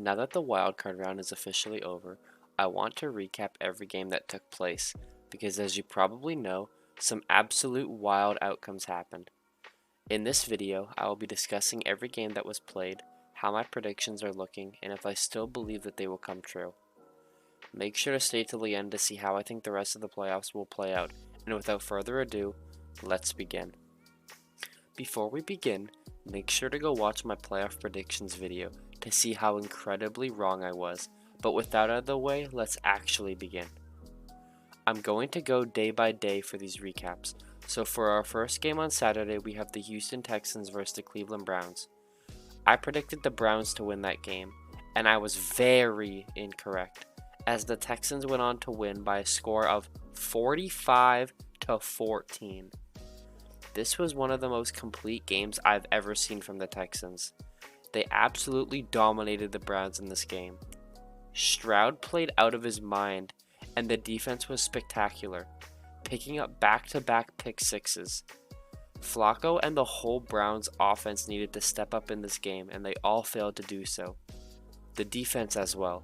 Now that the wildcard round is officially over, I want to recap every game that took place, because as you probably know, some absolute wild outcomes happened. In this video, I will be discussing every game that was played, how my predictions are looking, and if I still believe that they will come true. Make sure to stay till the end to see how I think the rest of the playoffs will play out, and without further ado, let's begin. Before we begin, make sure to go watch my playoff predictions video to see how incredibly wrong I was, but with that out of the way, let's actually begin. I'm going to go day by day for these recaps. So for our first game on Saturday, we have the Houston Texans versus the Cleveland Browns. I predicted the Browns to win that game, and I was very incorrect, as the Texans went on to win by a score of 45-14. This was one of the most complete games I've ever seen from the Texans. They absolutely dominated the Browns in this game. Stroud played out of his mind, and the defense was spectacular, picking up back-to-back pick sixes. Flacco and the whole Browns offense needed to step up in this game, and they all failed to do so. The defense as well.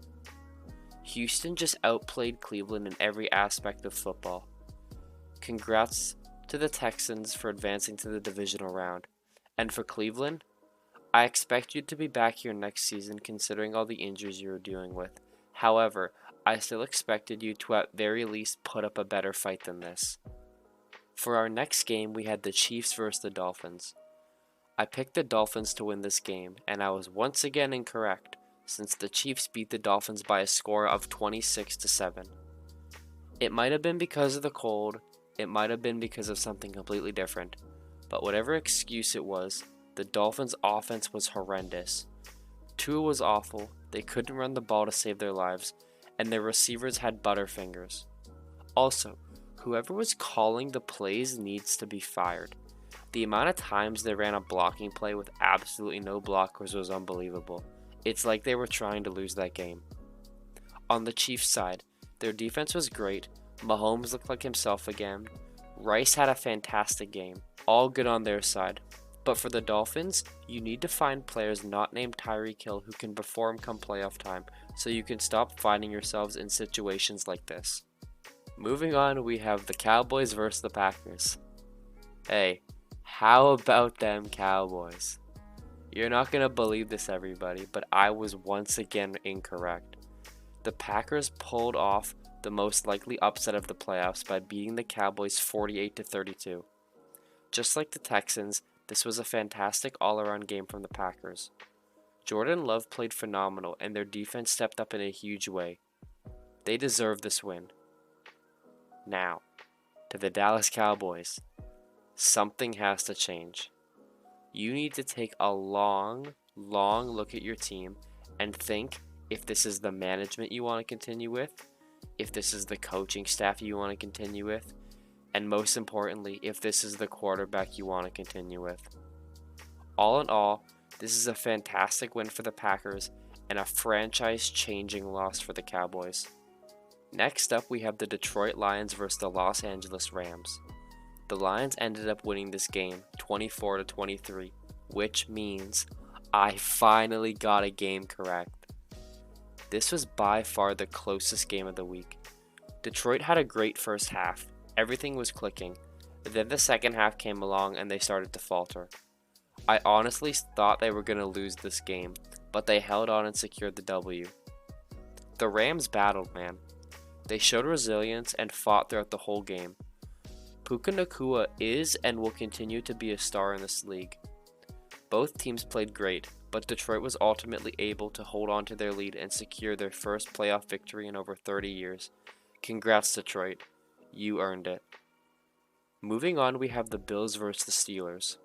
Houston just outplayed Cleveland in every aspect of football. Congrats to the Texans for advancing to the divisional round. And for Cleveland, I expect you to be back here next season considering all the injuries you are dealing with. However, I still expected you to at very least put up a better fight than this. For our next game, we had the Chiefs versus the Dolphins. I picked the Dolphins to win this game, and I was once again incorrect, since the Chiefs beat the Dolphins by a score of 26-7. It might have been because of the cold, it might have been because of something completely different, but whatever excuse it was, the Dolphins' offense was horrendous. Tua was awful, they couldn't run the ball to save their lives, and their receivers had butterfingers. Also, whoever was calling the plays needs to be fired. The amount of times they ran a blocking play with absolutely no blockers was unbelievable. It's like they were trying to lose that game. On the Chiefs' side, their defense was great, Mahomes looked like himself again, Rice had a fantastic game, all good on their side. But for the Dolphins, you need to find players not named Tyreek Hill who can perform come playoff time, so you can stop finding yourselves in situations like this. Moving on, we have the Cowboys versus the Packers. Hey, how about them Cowboys? You're not going to believe this, everybody, but I was once again incorrect. The Packers pulled off the most likely upset of the playoffs by beating the Cowboys 48-32. Just like the Texans, this was a fantastic all-around game from the Packers. Jordan Love played phenomenal, and their defense stepped up in a huge way. They deserve this win. Now, to the Dallas Cowboys. Something has to change. You need to take a long look at your team and think if this is the management you want to continue with, if this is the coaching staff you want to continue with, and most importantly, if this is the quarterback you want to continue with. All in all, this is a fantastic win for the Packers and a franchise-changing loss for the Cowboys. Next up, we have the Detroit Lions versus the Los Angeles Rams. The Lions ended up winning this game 24-23, which means I finally got a game correct. This was by far the closest game of the week. Detroit had a great first half. Everything was clicking, but then the second half came along and they started to falter. I honestly thought they were going to lose this game, but they held on and secured the W. The Rams battled, man. They showed resilience and fought throughout the whole game. Puka Nacua is and will continue to be a star in this league. Both teams played great, but Detroit was ultimately able to hold on to their lead and secure their first playoff victory in over 30 years. Congrats, Detroit. You earned it. Moving on, we have the Bills versus the Steelers.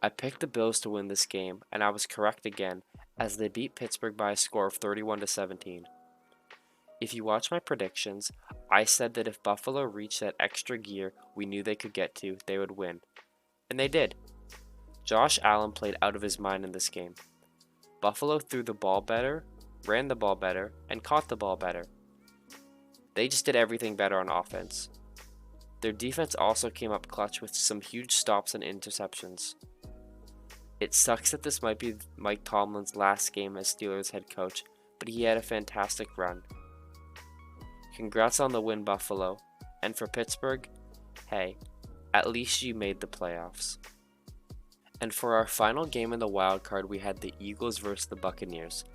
I picked the Bills to win this game, and I was correct again, as they beat Pittsburgh by a score of 31-17. If you watch my predictions, I said that if Buffalo reached that extra gear we knew they could get to, they would win. And they did. Josh Allen played out of his mind in this game. Buffalo threw the ball better, ran the ball better, and caught the ball better. They just did everything better on offense. Their defense also came up clutch with some huge stops and interceptions. It sucks that this might be Mike Tomlin's last game as Steelers head coach, but he had a fantastic run. Congrats on the win, Buffalo. And for Pittsburgh, hey, at least you made the playoffs. And for our final game in the wild card, we had the Eagles versus the Buccaneers.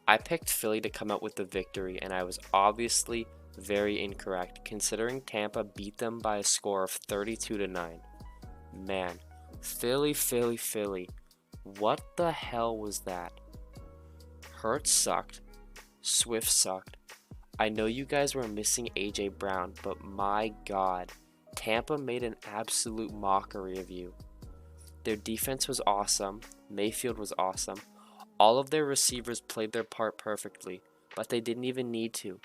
I picked Philly to come out with the victory, and I was obviously very incorrect, considering Tampa beat them by a score of 32-9. Man, Philly. What the hell was that? Hurts sucked. Swift sucked. I know you guys were missing AJ Brown, but my God, Tampa made an absolute mockery of you. Their defense was awesome. Mayfield was awesome. All of their receivers played their part perfectly, but they didn't even need to,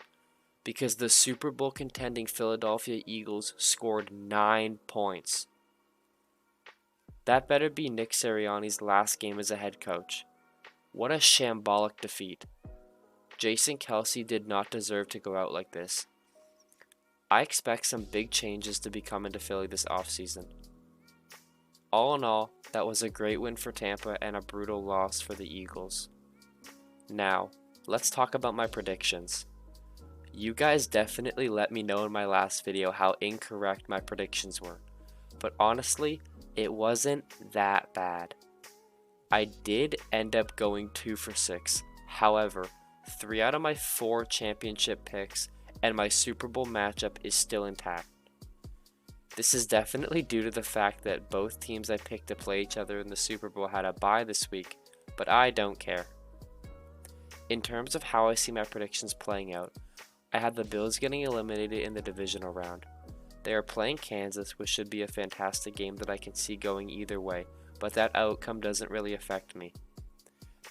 because the Super Bowl contending Philadelphia Eagles scored 9 points. That better be Nick Sirianni's last game as a head coach. What a shambolic defeat. Jason Kelce did not deserve to go out like this. I expect some big changes to be coming to Philly this offseason. All in all, that was a great win for Tampa and a brutal loss for the Eagles. Now, let's talk about my predictions. You guys definitely let me know in my last video how incorrect my predictions were, but honestly, it wasn't that bad. I did end up going 2 for 6. However, 3 out of my 4 championship picks and my Super Bowl matchup is still intact. This is definitely due to the fact that both teams I picked to play each other in the Super Bowl had a bye this week, but I don't care. In terms of how I see my predictions playing out, I have the Bills getting eliminated in the divisional round. They are playing Kansas, which should be a fantastic game that I can see going either way, but that outcome doesn't really affect me.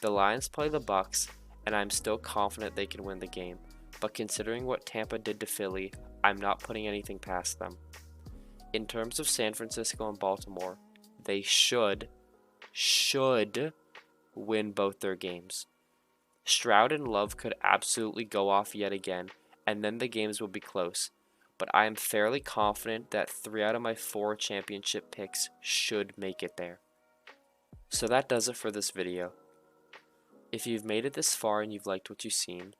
The Lions play the Bucs, and I'm still confident they can win the game, but considering what Tampa did to Philly, I'm not putting anything past them. In terms of San Francisco and Baltimore, they should win both their games. Stroud and Love could absolutely go off yet again, and then the games will be close, but I am fairly confident that 3 out of my 4 championship picks should make it there. So that does it for this video. If you've made it this far and you've liked what you've seen,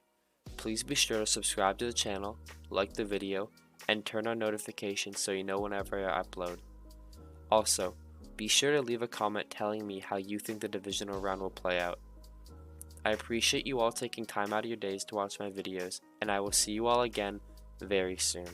please be sure to subscribe to the channel, like the video, and turn on notifications so you know whenever I upload. Also, be sure to leave a comment telling me how you think the divisional round will play out. I appreciate you all taking time out of your days to watch my videos, and I will see you all again very soon.